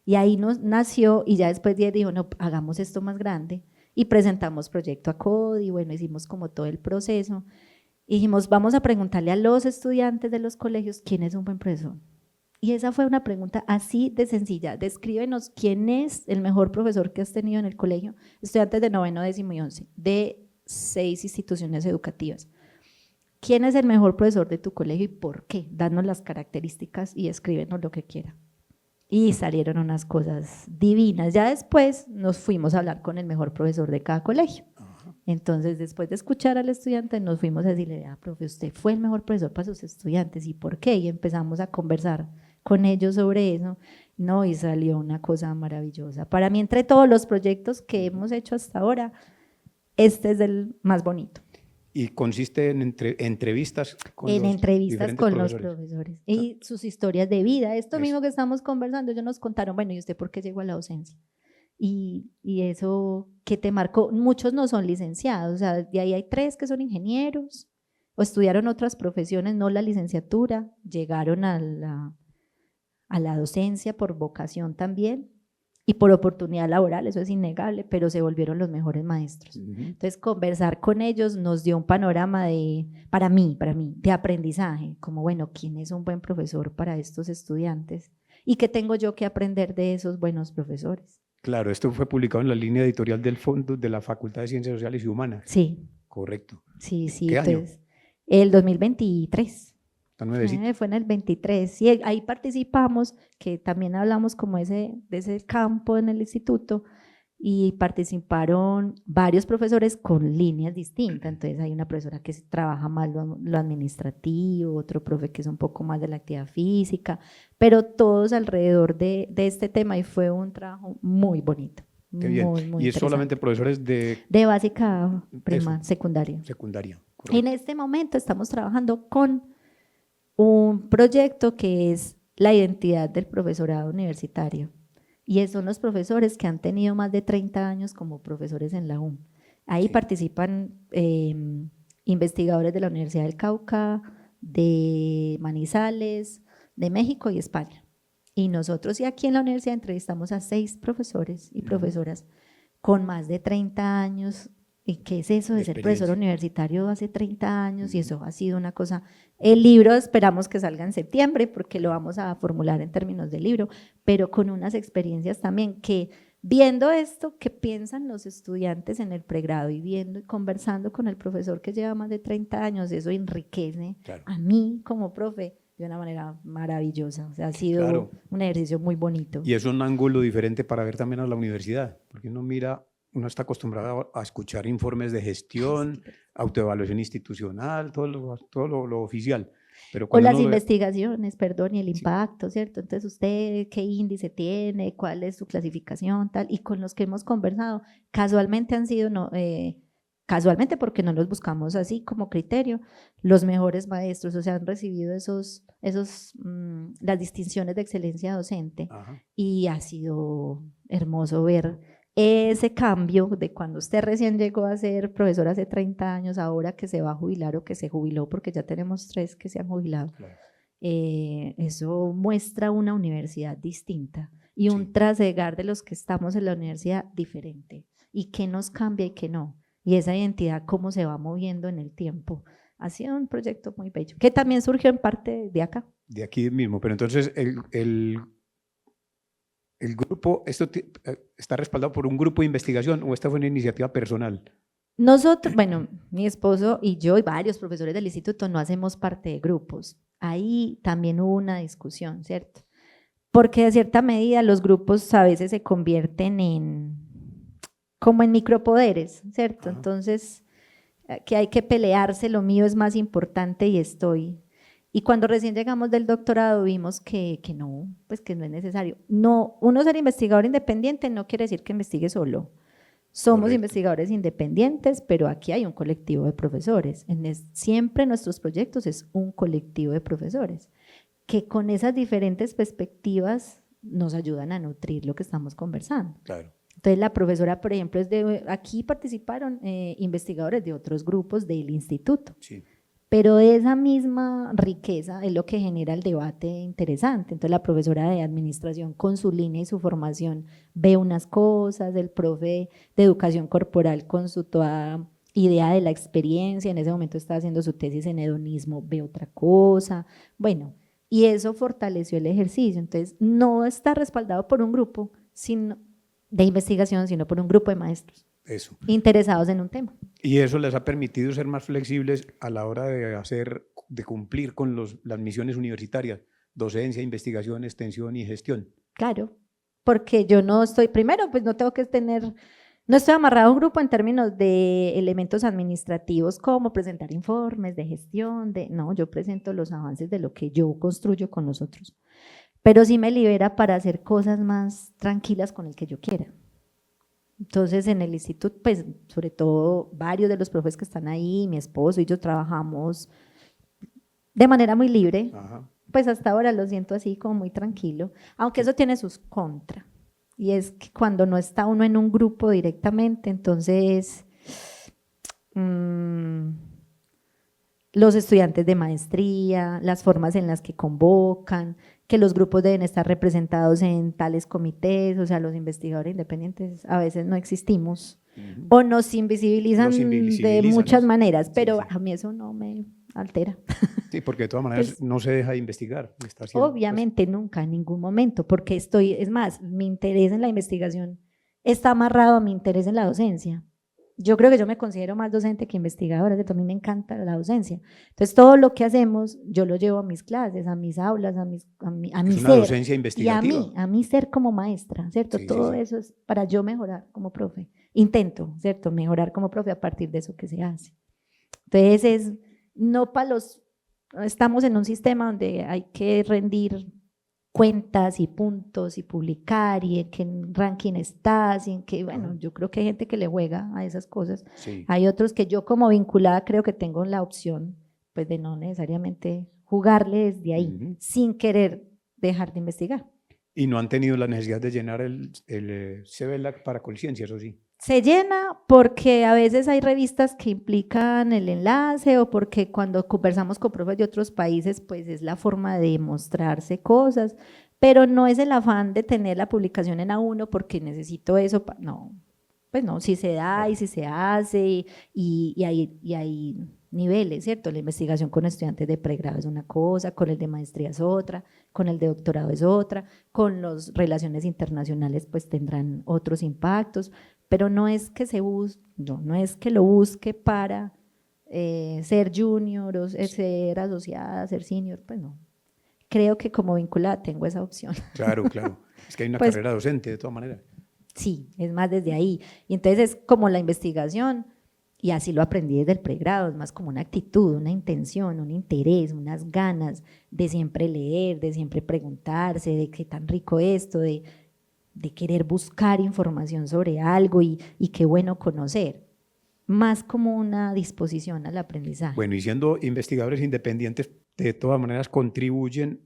Y ahí nació, y ya después Didier dijo, no, hagamos esto más grande. Y presentamos proyecto a CODI, bueno, hicimos como todo el proceso. Y dijimos, vamos a preguntarle a los estudiantes de los colegios quién es un buen profesor. Y esa fue una pregunta así de sencilla. Descríbenos quién es el mejor profesor que has tenido en el colegio. Estudiantes de 9º, 10º y 11, de 6 instituciones educativas. ¿Quién es el mejor profesor de tu colegio y por qué? Danos las características y escríbenos lo que quiera. Y salieron unas cosas divinas. Ya después nos fuimos a hablar con el mejor profesor de cada colegio. Entonces, después de escuchar al estudiante, nos fuimos a decirle, profe, usted fue el mejor profesor para sus estudiantes, ¿y por qué? Y empezamos a conversar con ellos sobre eso, ¿no? Y salió una cosa maravillosa. Para mí, entre todos los proyectos que hemos hecho hasta ahora, este es el más bonito. Y consiste en entrevistas con en los entrevistas diferentes con los profesores. profesores y sus historias de vida. Esto Eso. mismo que estamos conversando, ellos nos contaron, bueno, ¿y usted por qué llegó a la docencia? Y eso que te marcó, muchos no son licenciados, o sea, de ahí hay 3 que son ingenieros o estudiaron otras profesiones, no la licenciatura, llegaron a la docencia por vocación también y por oportunidad laboral, eso es innegable, pero se volvieron los mejores maestros. Entonces, conversar con ellos nos dio un panorama para mí, de aprendizaje, como bueno, ¿quién es un buen profesor para estos estudiantes? ¿Y qué tengo yo que aprender de esos buenos profesores? Claro, esto fue publicado en la línea editorial del Fondo de la Facultad de Ciencias Sociales y Humanas. Sí. Correcto. Sí, ¿Qué año? Entonces, el 2023. Está nuevecito. Fue en el 23. Sí, ahí participamos, que también hablamos como de ese campo en el instituto, y participaron varios profesores con líneas distintas. Entonces hay una profesora que trabaja más lo administrativo, otro profe que es un poco más de la actividad física, pero todos alrededor de este tema, y fue un trabajo muy bonito. Qué bien. Muy Y es interesante. solamente profesores de básica, secundaria. Secundaria. Y en este momento estamos trabajando con un proyecto que es la identidad del profesorado universitario. Y son los profesores que han tenido más de 30 años como profesores en la UM. Ahí participan investigadores de la Universidad del Cauca, de Manizales, de México y España. Y nosotros y aquí en la universidad entrevistamos a 6 profesores y profesoras con más de 30 años. ¿Y qué es eso de ser profesor universitario hace 30 años? Y eso ha sido una cosa. El libro esperamos que salga en septiembre porque lo vamos a formular en términos de libro, pero con unas experiencias también que, viendo esto, que piensan los estudiantes en el pregrado y viendo y conversando con el profesor que lleva más de 30 años, eso enriquece a mí como profe de una manera maravillosa. O sea, ha sido un ejercicio muy bonito. Y es un ángulo diferente para ver también a la universidad, porque uno está acostumbrado a escuchar informes de gestión, autoevaluación institucional, todo lo oficial. Pero o las investigaciones, perdón, y el impacto, ¿cierto? Entonces, usted, ¿qué índice tiene? ¿Cuál es su clasificación? Tal. Y con los que hemos conversado, casualmente han sido, casualmente porque no los buscamos así como criterio, los mejores maestros, o sea, han recibido las distinciones de excelencia docente. Y ha sido hermoso ver ese cambio de cuando usted recién llegó a ser profesor hace 30 años, ahora que se va a jubilar o que se jubiló, porque ya tenemos 3 que se han jubilado. Eso muestra una universidad distinta y un trasegar de los que estamos en la universidad diferente, y qué nos cambia y qué no, y esa identidad cómo se va moviendo en el tiempo. Ha sido un proyecto muy bello, que también surgió en parte de acá. De aquí mismo, pero entonces el grupo, ¿esto está respaldado por un grupo de investigación o esta fue una iniciativa personal? Nosotros, bueno, mi esposo y yo y varios profesores del instituto no hacemos parte de grupos. Ahí también hubo una discusión, ¿cierto? Porque de cierta medida los grupos a veces se convierten como en micropoderes, ¿cierto? Entonces, que hay que pelearse, lo mío es más importante y estoy. Y cuando recién llegamos del doctorado vimos que no, pues que no es necesario. No, uno ser investigador independiente no quiere decir que investigue solo. Somos investigadores independientes, pero aquí hay un colectivo de profesores. Siempre nuestros proyectos es un colectivo de profesores que con esas diferentes perspectivas nos ayudan a nutrir lo que estamos conversando. Claro. Entonces la profesora, por ejemplo, aquí participaron investigadores de otros grupos del instituto. Sí. Pero esa misma riqueza es lo que genera el debate interesante. Entonces la profesora de administración con su línea y su formación ve unas cosas, el profe de educación corporal con su toda idea de la experiencia, en ese momento estaba haciendo su tesis en hedonismo, ve otra cosa. Bueno, y eso fortaleció el ejercicio. Entonces no está respaldado por un grupo de investigación, sino por un grupo de maestros. Eso. Interesados en un tema. Y eso les ha permitido ser más flexibles a la hora de cumplir con las misiones universitarias, docencia, investigación, extensión y gestión. Claro, porque yo no estoy, primero, pues no tengo que no estoy amarrado a un grupo en términos de elementos administrativos como presentar informes de gestión, no, yo presento los avances de lo que yo construyo con nosotros, pero sí me libera para hacer cosas más tranquilas con el que yo quiera. Entonces, en el instituto, pues, sobre todo, varios de los profes que están ahí, mi esposo y yo trabajamos de manera muy libre. Ajá. Pues hasta ahora lo siento así como muy tranquilo, aunque eso tiene sus contras. Y es que cuando no está uno en un grupo directamente, entonces los estudiantes de maestría, las formas en las que convocan, que los grupos deben estar representados en tales comités, o sea, los investigadores independientes a veces no existimos o nos invisibilizan, Los de invisibilizan, muchas ¿no? maneras, pero Sí, sí. a mí eso no me altera. Sí, porque de todas maneras Pues, no se deja de investigar. Está haciendo, pues, obviamente nunca, en ningún momento, porque es más, mi interés en la investigación está amarrado a mi interés en la docencia. Yo creo que yo me considero más docente que investigadora, ¿cierto? A mí me encanta la docencia. Entonces, todo lo que hacemos, yo lo llevo a mis clases, a mis aulas, a mi es una ser, docencia y investigativa. a mí ser como maestra, ¿cierto? Sí, sí, Todo sí. eso es para yo mejorar como profe. Intento, ¿cierto? Mejorar como profe a partir de eso que se hace. Entonces, no para los, estamos en un sistema donde hay que rendir cuentas y puntos y publicar y en qué ranking estás y en qué, bueno, yo creo que hay gente que le juega a esas cosas. Sí. Hay otros que yo como vinculada creo que tengo la opción pues de no necesariamente jugarle desde ahí, sin querer dejar de investigar. Y no han tenido la necesidad de llenar el CBLAC para conciencia, eso sí. Se llena porque a veces hay revistas que implican el enlace o porque cuando conversamos con profes de otros países, pues es la forma de mostrarse cosas, pero no es el afán de tener la publicación en A1 porque necesito eso, no, pues no, si se da y si se hace y hay niveles, ¿cierto? La investigación con estudiantes de pregrado es una cosa, con el de maestría es otra, con el de doctorado es otra, con las relaciones internacionales pues tendrán otros impactos, pero no es que no es que lo busque para ser junior o ser asociada, ser senior, pues no. Creo que como vinculada tengo esa opción. Claro, claro. Es que hay una Pues, carrera docente de todas maneras. sí, es más desde ahí. Y entonces es como la investigación, y así lo aprendí desde el pregrado, es más como una actitud, una intención, un interés, unas ganas de siempre leer, de siempre preguntarse, de qué tan rico esto, de querer buscar información sobre algo y qué bueno conocer, más como una disposición al aprendizaje. Bueno, y siendo investigadores independientes, de todas maneras contribuyen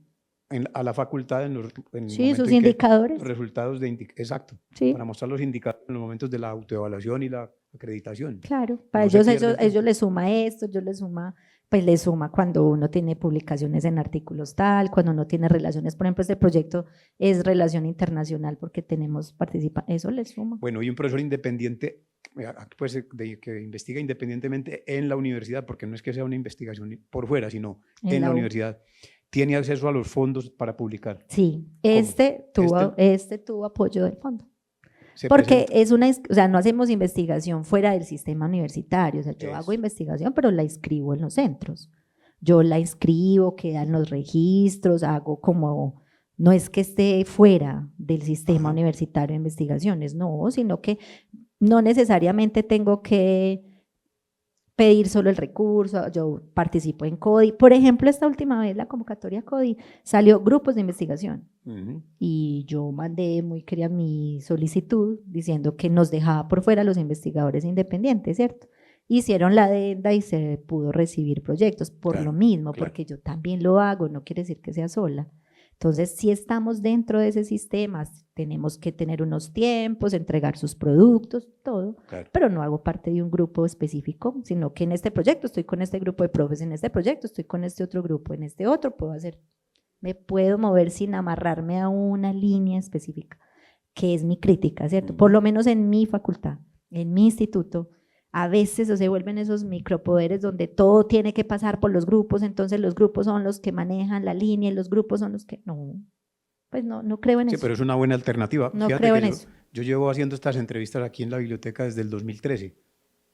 a la facultad en el Sí, momento sus en que indicadores. los resultados exacto, Sí. para mostrar los indicadores en los momentos de la autoevaluación y la acreditación. Claro, para No se ellos, pierde el tiempo. ellos les suma esto, pues les suma cuando uno tiene publicaciones en artículos tal, cuando uno tiene relaciones, por ejemplo, este proyecto es relación internacional porque tenemos eso les suma. Bueno, y un profesor independiente, pues, que investiga independientemente en la universidad, porque no es que sea una investigación por fuera, sino en la universidad, tiene acceso a los fondos para publicar. Sí, este tuvo apoyo del fondo. Porque o sea, no hacemos investigación fuera del sistema universitario, o sea, yo hago investigación, pero la inscribo en los centros. Yo la inscribo, quedan los registros, hago como, no es que esté fuera del sistema universitario de investigaciones, no, sino que no necesariamente tengo que pedir solo el recurso, yo participo en CODI. Por ejemplo, esta última vez la convocatoria CODI salió grupos de investigación y yo mandé muy querida mi solicitud diciendo que nos dejaba por fuera los investigadores independientes, ¿cierto? Hicieron la adenda y se pudo recibir proyectos por lo mismo, porque yo también lo hago, no quiere decir que sea sola. Entonces, si estamos dentro de ese sistema, tenemos que tener unos tiempos, entregar sus productos, todo, pero no hago parte de un grupo específico, sino que en este proyecto estoy con este grupo de profes, en este proyecto estoy con este otro grupo, en este otro me puedo mover sin amarrarme a una línea específica, que es mi crítica, ¿cierto? Por lo menos en mi facultad, en mi instituto, a veces se vuelven esos micropoderes donde todo tiene que pasar por los grupos, entonces los grupos son los que manejan la línea y los grupos son los que… No, pues no creo en eso. Sí, pero es una buena alternativa. No Fíjate creo que en eso. Yo llevo haciendo estas entrevistas aquí en la biblioteca desde el 2013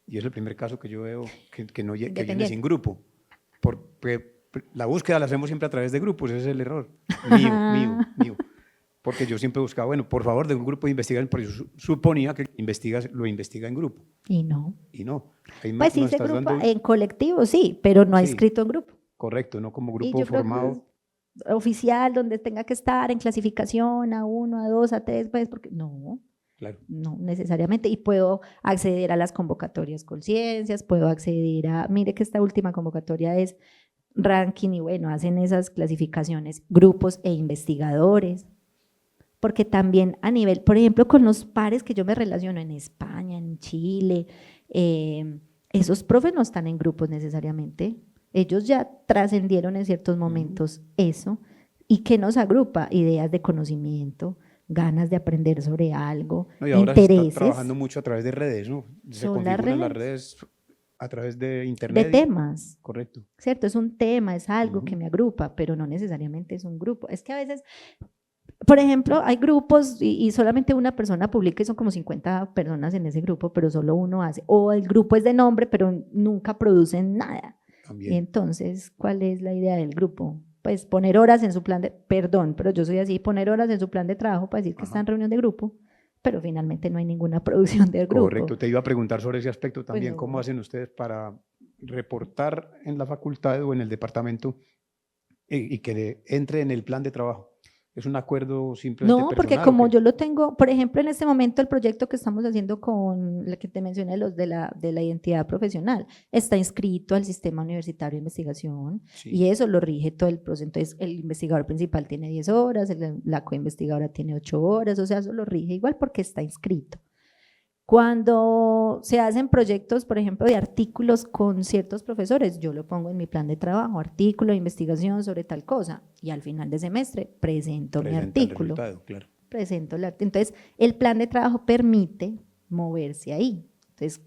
y es el primer caso que yo veo que viene sin grupo. Porque la búsqueda la hacemos siempre a través de grupos, ese es el error mío. Porque yo siempre buscaba, bueno, por favor, de un grupo de investigación, porque yo suponía que lo investiga en grupo. Y no. Pues sí, en colectivo sí, pero no ha escrito en grupo. Correcto, no como grupo formado. Oficial, donde tenga que estar en clasificación A1, A2, A3, pues, porque no. Claro. No necesariamente, y puedo acceder a las convocatorias Colciencias, puedo acceder a, mire que esta última convocatoria es ranking y bueno, hacen esas clasificaciones, grupos e investigadores, porque también a nivel, por ejemplo, con los pares que yo me relaciono en España, en Chile, esos profes no están en grupos necesariamente, ellos ya trascendieron en ciertos momentos eso, y ¿qué nos agrupa? Ideas de conocimiento, ganas de aprender sobre algo, No, y ahora se está intereses. trabajando mucho a través de redes, ¿no? Se Son las configuran las redes. redes a través de De internet. temas, Correcto. ¿cierto? Es un tema, es algo Ujú. que me agrupa, pero no necesariamente es un grupo. Es que a veces, por ejemplo, hay grupos y solamente una persona publica y son como 50 personas en ese grupo, pero solo uno hace. O el grupo es de nombre, pero nunca producen nada. Y También. entonces, ¿cuál es la idea del grupo? Pues poner horas en su plan de, perdón, pero yo soy así, poner horas en su plan de trabajo para decir que está en reunión de grupo, pero finalmente no hay ninguna producción del grupo. Correcto, te iba a preguntar sobre ese aspecto también. no. ¿Cómo hacen ustedes para reportar en la facultad o en el departamento y que entre en el plan de trabajo? ¿Es un acuerdo simplemente No, personal? porque ¿o como qué? yo lo tengo, por ejemplo, en este momento el proyecto que estamos haciendo con la que te mencioné, los de la identidad profesional, está inscrito al Sistema Universitario de Investigación Sí. y eso lo rige todo el proceso. Entonces, el investigador principal tiene 10 horas, la coinvestigadora tiene 8 horas, o sea, eso lo rige igual porque está inscrito. Cuando se hacen proyectos, por ejemplo, de artículos con ciertos profesores, yo lo pongo en mi plan de trabajo, artículo de investigación sobre tal cosa, y al final de semestre presento mi Presenta el artículo. resultado, claro. Presento el artículo. Entonces, el plan de trabajo permite moverse ahí. Entonces,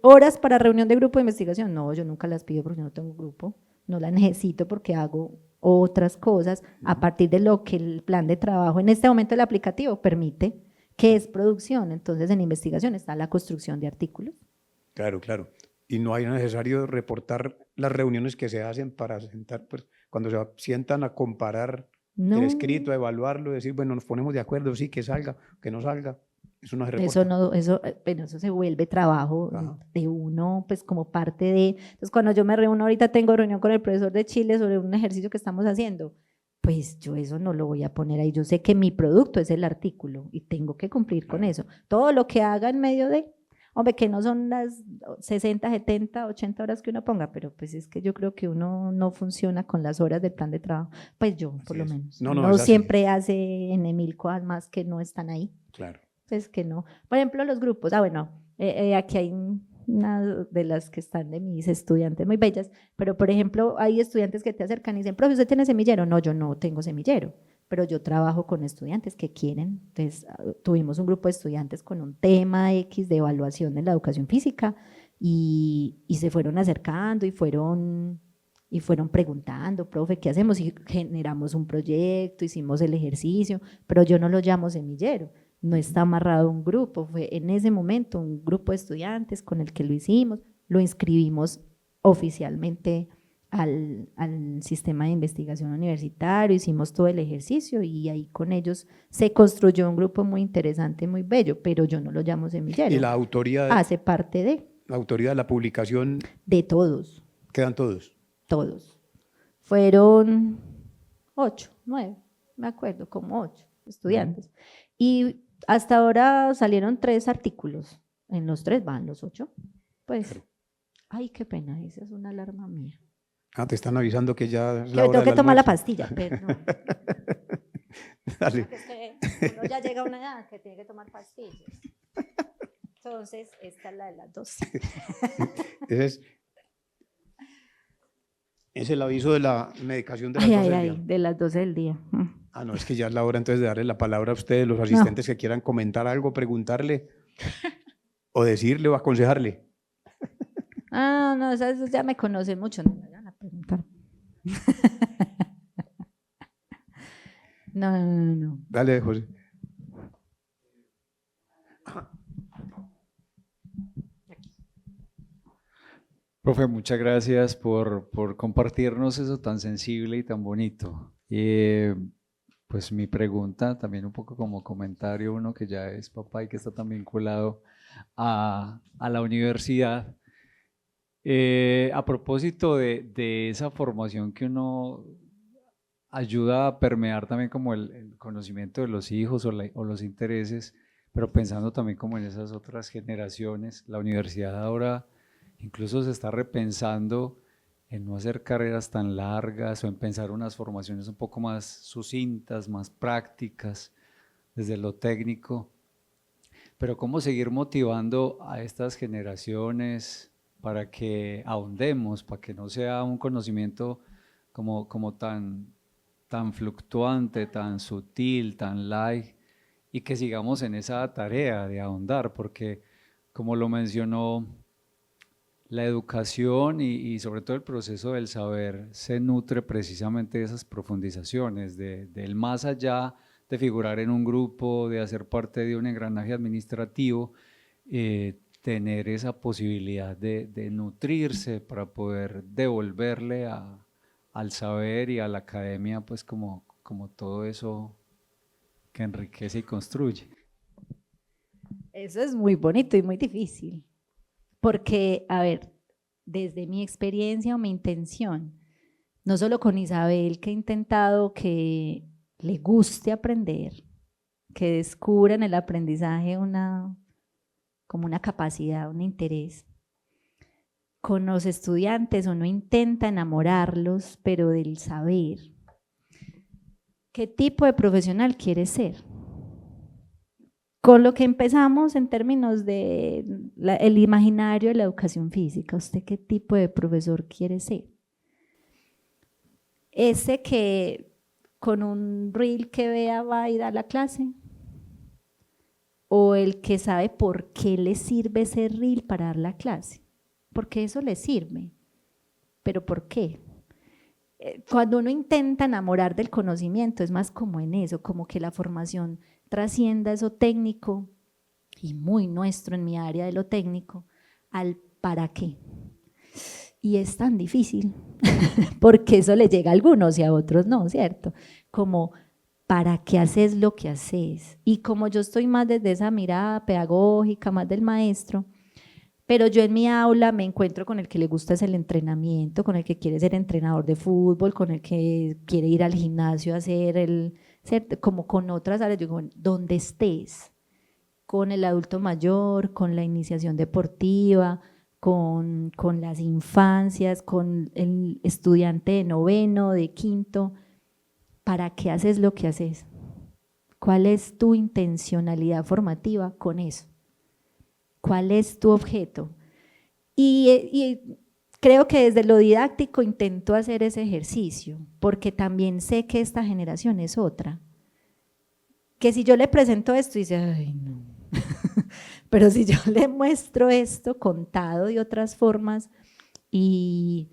horas para reunión de grupo de investigación, no, yo nunca las pido porque no tengo grupo, no las necesito porque hago otras cosas a partir de lo que el plan de trabajo, en este momento el aplicativo permite, que es producción. Entonces, en investigación está la construcción de artículos. Claro, claro. Y no hay necesario reportar las reuniones que se hacen para sentar, pues, cuando se sientan a comparar No, el escrito, a evaluarlo, decir, bueno, nos ponemos de acuerdo, sí, que salga, que no salga. Eso no se reporta. eso no, bueno, eso se vuelve trabajo Ajá. de uno, pues como parte de, entonces cuando yo me reúno, ahorita tengo reunión con el profesor de Chile sobre un ejercicio que estamos haciendo, pues yo eso no lo voy a poner ahí, yo sé que mi producto es el artículo y tengo que cumplir con Claro. eso, todo lo que haga en medio de, hombre, que no son las 60, 70, 80 horas que uno ponga, pero pues es que yo creo que uno no funciona con las horas del plan de trabajo, pues yo por Así lo es. menos, No, no, no es así. siempre hace en mil cosas más que no están ahí. Claro. Pues que no. Por ejemplo, los grupos, bueno, aquí hay una de las que están de mis estudiantes muy bellas, pero por ejemplo, hay estudiantes que te acercan y dicen, profe, ¿usted tiene semillero? No, yo no tengo semillero, pero yo trabajo con estudiantes que quieren. Entonces, tuvimos un grupo de estudiantes con un tema X de evaluación de la educación física y se fueron acercando y fueron preguntando, profe, ¿qué hacemos? Y generamos un proyecto, hicimos el ejercicio, pero yo no lo llamo semillero. No está amarrado a un grupo, fue en ese momento un grupo de estudiantes con el que lo hicimos, lo inscribimos oficialmente al sistema de investigación universitario, hicimos todo el ejercicio y ahí con ellos se construyó un grupo muy interesante, muy bello, pero yo no lo llamo semillero. Y la autoría, hace parte la autoría de la publicación de todos, quedan todos. todos. Fueron 8, 9, me acuerdo, como 8 estudiantes. Y hasta ahora salieron 3 artículos, en los 3 van los 8, pues, Claro. ay, qué pena, esa es una alarma mía. Ah, te están avisando que ya es Que la me hora tengo que del tomar la almuerzo. pastilla, perdón. Dale. Es que uno ya llega a una edad que tiene que tomar pastillas. Entonces, esta es la de las 12. Ese es el aviso de la medicación de las Ay, 12 ay, del ay, día. de las 12 del día. Ah, no, es que ya es la hora entonces de darle la palabra a ustedes, los asistentes que quieran comentar algo, preguntarle o decirle o aconsejarle. Ah, no, esos ya me conocen mucho, no me van a preguntar. No. Dale, José. Profe, muchas gracias por compartirnos eso tan sensible y tan bonito. Pues mi pregunta, también un poco como comentario, uno que ya es papá y que está también vinculado a la universidad. A propósito de esa formación que uno ayuda a permear también como el conocimiento de los hijos o los intereses, pero pensando también como en esas otras generaciones, la universidad ahora incluso se está repensando en no hacer carreras tan largas o en pensar unas formaciones un poco más sucintas, más prácticas desde lo técnico, pero cómo seguir motivando a estas generaciones para que ahondemos, para que no sea un conocimiento como tan fluctuante, tan sutil, tan light, y que sigamos en esa tarea de ahondar, porque como lo mencionó, la educación y sobre todo el proceso del saber se nutre precisamente de esas profundizaciones, del más allá de figurar en un grupo, de hacer parte de un engranaje administrativo, tener esa posibilidad de nutrirse para poder devolverle al saber y a la academia, pues como todo eso que enriquece y construye. Eso es muy bonito y muy difícil, porque, a ver, desde mi experiencia o mi intención, no solo con Isabel, que he intentado que le guste aprender, que descubra en el aprendizaje como una capacidad, un interés. Con los estudiantes uno intenta enamorarlos, pero del saber. ¿Qué tipo de profesional quieres ser? Con lo que empezamos en términos de el imaginario de la educación física, ¿usted qué tipo de profesor quiere ser? ¿Ese que con un reel que vea va a ir a la clase? ¿O el que sabe por qué le sirve ese reel para dar la clase? Porque eso le sirve, pero ¿por qué? Cuando uno intenta enamorar del conocimiento es más como en eso, como que la formación trascienda eso técnico y muy nuestro en mi área de lo técnico al para qué. Y es tan difícil porque eso le llega a algunos y a otros no, ¿cierto? Como ¿para qué haces lo que haces? Y como yo estoy más desde esa mirada pedagógica, más del maestro, pero yo en mi aula me encuentro con el que le gusta es el entrenamiento, con el que quiere ser entrenador de fútbol, con el que quiere ir al gimnasio a hacer como con otras áreas, digo, donde estés, con el adulto mayor, con la iniciación deportiva, con las infancias, con el estudiante de noveno, de quinto, ¿para qué haces lo que haces? ¿Cuál es tu intencionalidad formativa con eso? ¿Cuál es tu objeto? Y creo que desde lo didáctico intento hacer ese ejercicio, porque también sé que esta generación es otra. Que si yo le presento esto, dice, ay no. Pero si yo le muestro esto contado de otras formas y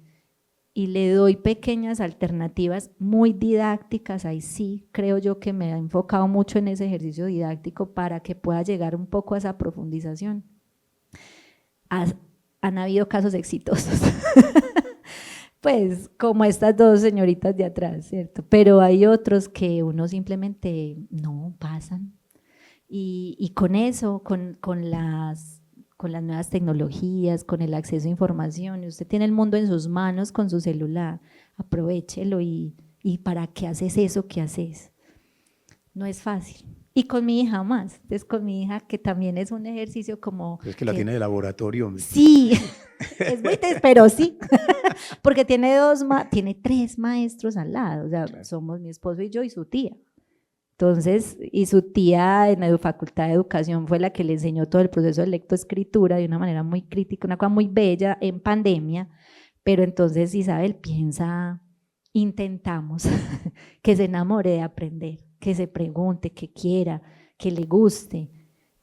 le doy pequeñas alternativas muy didácticas, ahí sí creo yo que me he enfocado mucho en ese ejercicio didáctico para que pueda llegar un poco a esa profundización. Han habido casos exitosos, pues como estas dos señoritas de atrás, ¿cierto? Pero hay otros que uno simplemente no pasan. Y con eso, con las nuevas tecnologías, con el acceso a información, y usted tiene el mundo en sus manos con su celular, aprovéchelo y ¿para qué haces eso que haces? No es fácil. Y con mi hija más, entonces con mi hija que también es un ejercicio como… Es que la tiene de laboratorio, hombre. Sí, es muy pero sí, porque tiene tiene 3 maestros al lado, o sea, Claro. Somos mi esposo y yo y su tía. Entonces, y su tía en la Facultad de Educación fue la que le enseñó todo el proceso de lectoescritura de una manera muy crítica, una cosa muy bella en pandemia, pero entonces Isabel piensa, intentamos que se enamore de aprender, que se pregunte, que quiera, que le guste,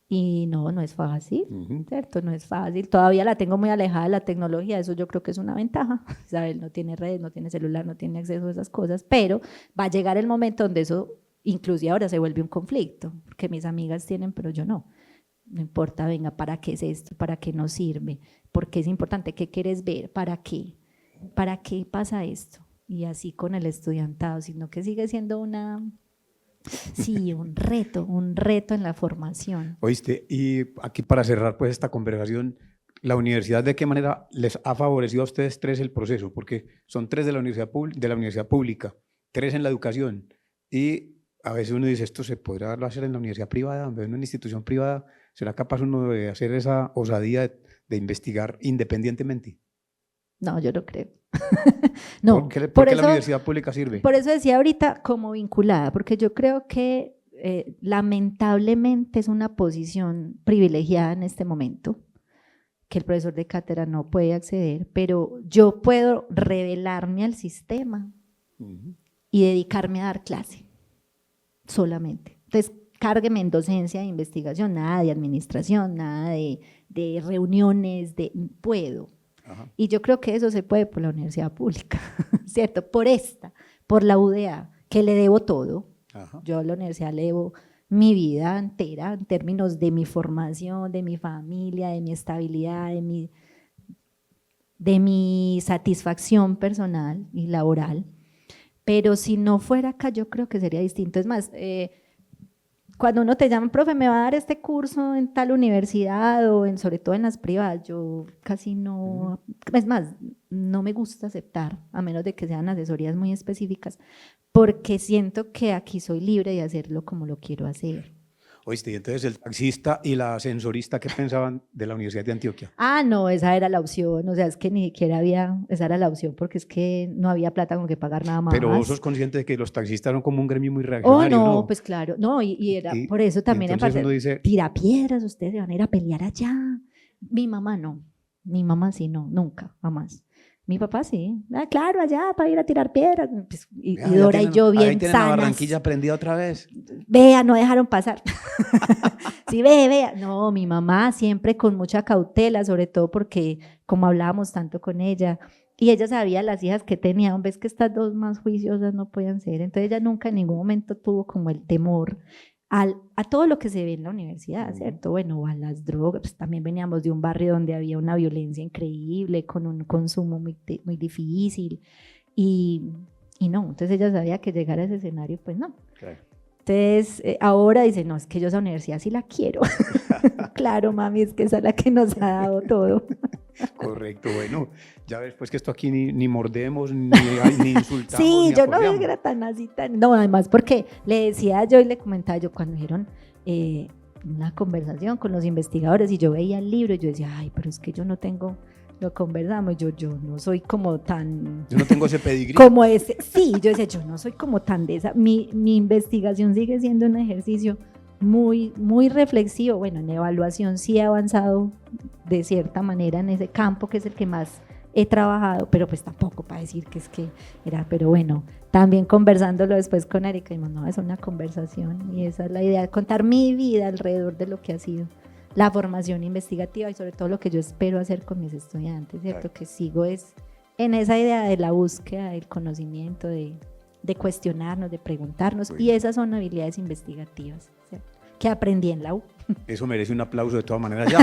y no es fácil, ¿cierto? No es fácil, todavía la tengo muy alejada de la tecnología, eso yo creo que es una ventaja, Isabel no tiene redes, no tiene celular, no tiene acceso a esas cosas, pero va a llegar el momento donde eso inclusive ahora se vuelve un conflicto, porque mis amigas tienen, pero yo no. No importa, venga, ¿para qué es esto? ¿Para qué nos sirve? ¿Por qué es importante? ¿Qué quieres ver? ¿Para qué? ¿Para qué pasa esto? Y así con el estudiantado, sino que sigue siendo un reto en la formación. Oíste, y aquí para cerrar pues esta conversación, ¿la universidad de qué manera les ha favorecido a ustedes 3 el proceso? Porque son 3 de la universidad pública, 3 en la educación, y a veces uno dice, esto se podrá hacer en la universidad privada, en una institución privada, ¿será capaz uno de hacer esa osadía de investigar independientemente? No, yo no creo. No, ¿Por qué la universidad pública sirve? Por eso decía ahorita como vinculada, porque yo creo que lamentablemente es una posición privilegiada en este momento, que el profesor de cátedra no puede acceder, pero yo puedo revelarme al sistema y dedicarme a dar clase solamente. Entonces, cárgueme en docencia de investigación, nada de administración, nada de reuniones, puedo. Ajá. Y yo creo que eso se puede por la universidad pública, ¿cierto? Por la UDA, que le debo todo. Ajá. Yo a la universidad le debo mi vida entera en términos de mi formación, de mi familia, de mi estabilidad, de mi satisfacción personal y laboral. Pero si no fuera acá, yo creo que sería distinto. Es más, cuando uno te llama, profe, me va a dar este curso en tal universidad o sobre todo en las privadas, yo casi no, es más, no me gusta aceptar, a menos de que sean asesorías muy específicas, porque siento que aquí soy libre de hacerlo como lo quiero hacer. Oíste, y entonces el taxista y la ascensorista, ¿qué pensaban de la Universidad de Antioquia? Ah, no, esa era la opción, o sea, es que ni siquiera esa era la opción, porque es que no había plata con que pagar nada más. Pero vos sos consciente de que los taxistas son como un gremio muy Oh, reaccionario, no, ¿no? pues claro, no, y era por eso también, entonces uno dice, tira piedras, ustedes se van a ir a pelear allá. Mi mamá no, mi mamá sí, no, nunca, jamás. Mi papá sí, claro, allá para ir a tirar piedras. Pues, y Dora y yo bien ahí tienen sanas. a Barranquilla prendida otra vez. Vea, no dejaron pasar. Sí, vea. No, mi mamá siempre con mucha cautela, sobre todo porque como hablábamos tanto con ella, y ella sabía las hijas que tenía, ves que estas dos más juiciosas no podían ser, entonces ella nunca en ningún momento tuvo como el temor a todo lo que se ve en la universidad, ¿cierto? Bueno, a las drogas, pues también veníamos de un barrio donde había una violencia increíble, con un consumo muy, muy difícil, y no, entonces ella sabía que llegar a ese escenario, pues no. Claro. Entonces, ahora dice, no, es que yo esa universidad sí la quiero. Claro, mami, es que esa es la que nos ha dado todo. Correcto, bueno, ya ves pues que esto aquí ni mordemos, ni insultamos. Sí, ni yo no aporreamos. era tan así, no, además porque le decía yo y le comentaba yo cuando dijeron una conversación con los investigadores y yo veía el libro y yo decía, ay, pero es que yo no tengo, lo conversamos, yo no soy como tan... Yo no tengo ese pedigrí. Como ese, sí, yo decía, yo no soy como tan de esa, mi investigación sigue siendo un ejercicio muy, muy reflexivo. Bueno, en evaluación sí he avanzado de cierta manera en ese campo que es el que más he trabajado, pero pues tampoco para decir que es que era, pero bueno, también conversándolo después con Erika, dijimos, no, es una conversación y esa es la idea, contar mi vida alrededor de lo que ha sido la formación investigativa y sobre todo lo que yo espero hacer con mis estudiantes, ¿cierto? Claro. Que sigo es en esa idea de la búsqueda del conocimiento, de cuestionarnos, de preguntarnos, y esas son habilidades investigativas, ¿cierto? Que aprendí en la U. Eso merece un aplauso de todas maneras ya.